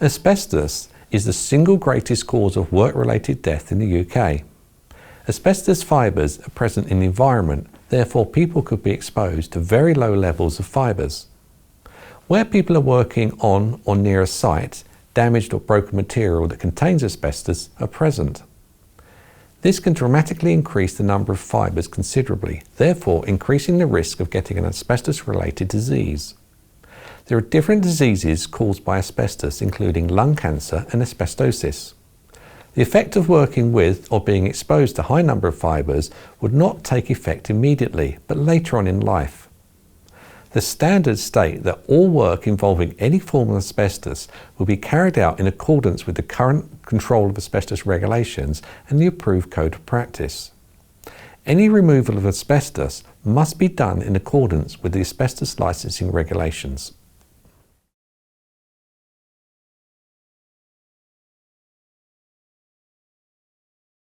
Asbestos is the single greatest cause of work-related death in the UK. Asbestos fibres are present in the environment, therefore people could be exposed to very low levels of fibres. Where people are working on or near a site, damaged or broken material that contains asbestos are present. This can dramatically increase the number of fibres considerably, therefore increasing the risk of getting an asbestos-related disease. There are different diseases caused by asbestos, including lung cancer and asbestosis. The effect of working with or being exposed to a high number of fibres would not take effect immediately, but later on in life. The standards state that all work involving any form of asbestos will be carried out in accordance with the current control of asbestos regulations and the approved code of practice. Any removal of asbestos must be done in accordance with the asbestos licensing regulations.